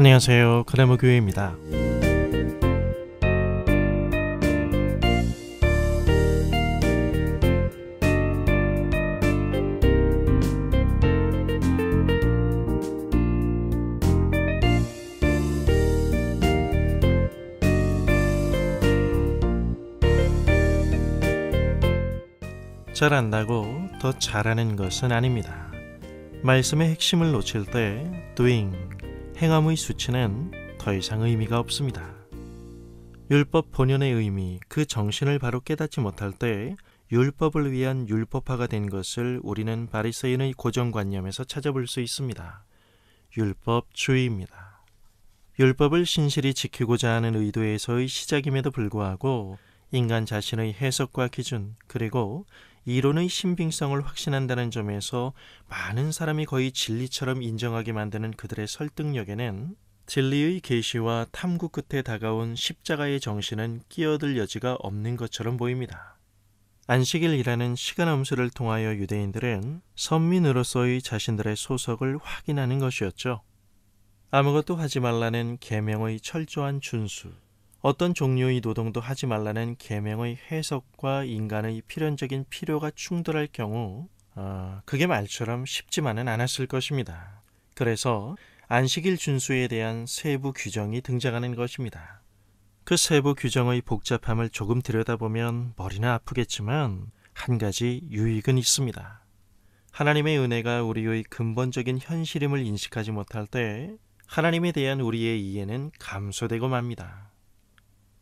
안녕하세요. 그레모교회입니다. 잘한다고 더 잘하는 것은 아닙니다. 말씀의 핵심을 놓칠 때 doing, 행함의 수치는 더 이상 의미가 없습니다. 율법 본연의 의미, 그 정신을 바로 깨닫지 못할 때 율법을 위한 율법화가 된 것을 우리는 바리새인의 고정관념에서 찾아볼 수 있습니다. 율법주의입니다. 율법을 신실히 지키고자 하는 의도에서의 시작임에도 불구하고 인간 자신의 해석과 기준, 그리고 이론의 신빙성을 확신한다는 점에서 많은 사람이 거의 진리처럼 인정하게 만드는 그들의 설득력에는 진리의 계시와 탐구 끝에 다가온 십자가의 정신은 끼어들 여지가 없는 것처럼 보입니다. 안식일이라는 시간 엄수를 통하여 유대인들은 선민으로서의 자신들의 소속을 확인하는 것이었죠. 아무것도 하지 말라는 계명의 철저한 준수, 어떤 종류의 노동도 하지 말라는 계명의 해석과 인간의 필연적인 필요가 충돌할 경우 그게 말처럼 쉽지만은 않았을 것입니다. 그래서 안식일 준수에 대한 세부 규정이 등장하는 것입니다. 그 세부 규정의 복잡함을 조금 들여다보면 머리는 아프겠지만 한 가지 유익은 있습니다. 하나님의 은혜가 우리의 근본적인 현실임을 인식하지 못할 때 하나님에 대한 우리의 이해는 감소되고 맙니다.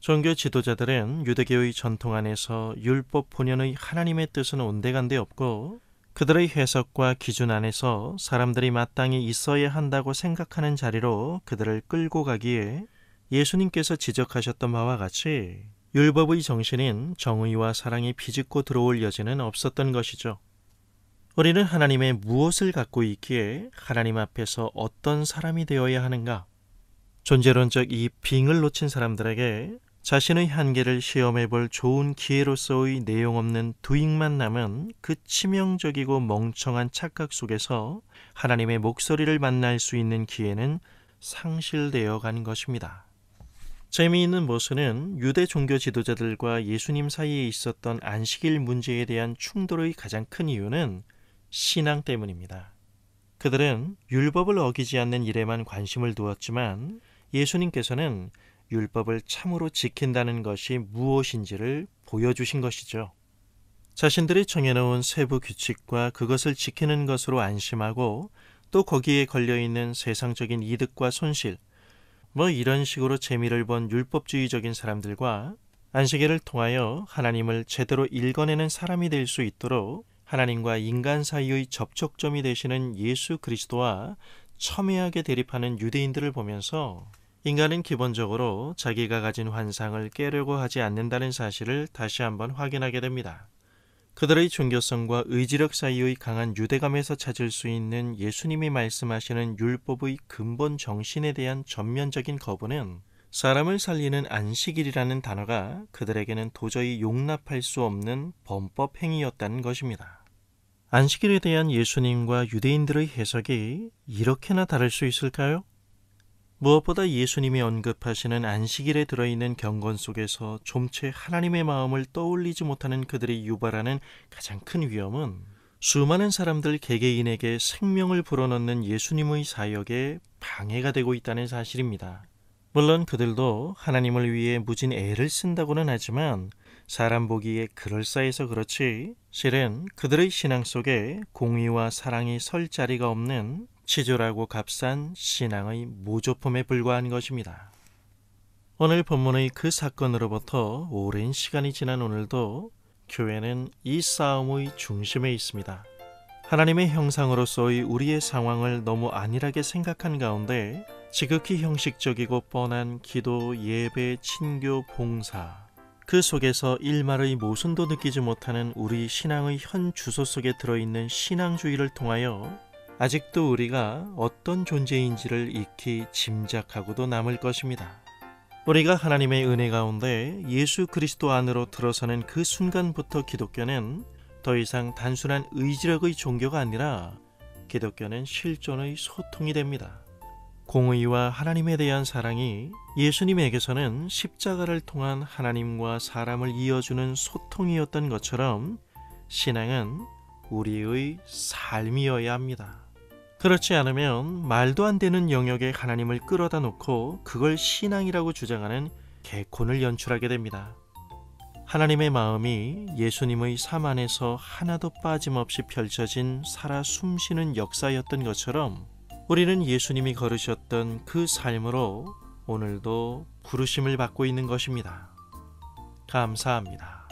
종교 지도자들은 유대교의 전통 안에서 율법 본연의 하나님의 뜻은 온데간데 없고 그들의 해석과 기준 안에서 사람들이 마땅히 있어야 한다고 생각하는 자리로 그들을 끌고 가기에 예수님께서 지적하셨던 바와 같이 율법의 정신인 정의와 사랑이 비집고 들어올 여지는 없었던 것이죠. 우리는 하나님의 무엇을 갖고 있기에 하나님 앞에서 어떤 사람이 되어야 하는가? 존재론적 이 빙을 놓친 사람들에게 자신의 한계를 시험해 볼 좋은 기회로서의 내용 없는 도잉만 남은 그 치명적이고 멍청한 착각 속에서 하나님의 목소리를 만날 수 있는 기회는 상실되어 간 것입니다. 재미있는 모순은 유대 종교 지도자들과 예수님 사이에 있었던 안식일 문제에 대한 충돌의 가장 큰 이유는 신앙 때문입니다. 그들은 율법을 어기지 않는 일에만 관심을 두었지만 예수님께서는 율법을 참으로 지킨다는 것이 무엇인지를 보여주신 것이죠. 자신들이 정해놓은 세부 규칙과 그것을 지키는 것으로 안심하고 또 거기에 걸려있는 세상적인 이득과 손실, 이런 식으로 재미를 본 율법주의적인 사람들과 안식일을 통하여 하나님을 제대로 읽어내는 사람이 될 수 있도록 하나님과 인간 사이의 접촉점이 되시는 예수 그리스도와 첨예하게 대립하는 유대인들을 보면서 인간은 기본적으로 자기가 가진 환상을 깨려고 하지 않는다는 사실을 다시 한번 확인하게 됩니다. 그들의 종교성과 의지력 사이의 강한 유대감에서 찾을 수 있는 예수님이 말씀하시는 율법의 근본 정신에 대한 전면적인 거부는 사람을 살리는 안식일이라는 단어가 그들에게는 도저히 용납할 수 없는 범법 행위였다는 것입니다. 안식일에 대한 예수님과 유대인들의 해석이 이렇게나 다를 수 있을까요? 무엇보다 예수님이 언급하시는 안식일에 들어있는 경건 속에서 좀채 하나님의 마음을 떠올리지 못하는 그들이 유발하는 가장 큰 위험은 수많은 사람들 개개인에게 생명을 불어넣는 예수님의 사역에 방해가 되고 있다는 사실입니다. 물론 그들도 하나님을 위해 무진 애를 쓴다고는 하지만 사람 보기에 그럴싸해서 그렇지 실은 그들의 신앙 속에 공의와 사랑이 설 자리가 없는 치졸하고 값싼 신앙의 모조품에 불과한 것입니다. 오늘 본문의 그 사건으로부터 오랜 시간이 지난 오늘도 교회는 이 싸움의 중심에 있습니다. 하나님의 형상으로서의 우리의 상황을 너무 안일하게 생각한 가운데 지극히 형식적이고 뻔한 기도, 예배, 친교, 봉사, 그 속에서 일말의 모순도 느끼지 못하는 우리 신앙의 현 주소 속에 들어있는 신앙주의를 통하여 아직도 우리가 어떤 존재인지를 익히 짐작하고도 남을 것입니다. 우리가 하나님의 은혜 가운데 예수 그리스도 안으로 들어서는 그 순간부터 기독교는 더 이상 단순한 의지력의 종교가 아니라 기독교는 실존의 소통이 됩니다. 공의와 하나님에 대한 사랑이 예수님에게서는 십자가를 통한 하나님과 사람을 이어주는 소통이었던 것처럼 신앙은 우리의 삶이어야 합니다. 그렇지 않으면 말도 안 되는 영역에 하나님을 끌어다 놓고 그걸 신앙이라고 주장하는 개콘을 연출하게 됩니다. 하나님의 마음이 예수님의 삶 안에서 하나도 빠짐없이 펼쳐진 살아 숨쉬는 역사였던 것처럼 우리는 예수님이 걸으셨던 그 삶으로 오늘도 부르심을 받고 있는 것입니다. 감사합니다.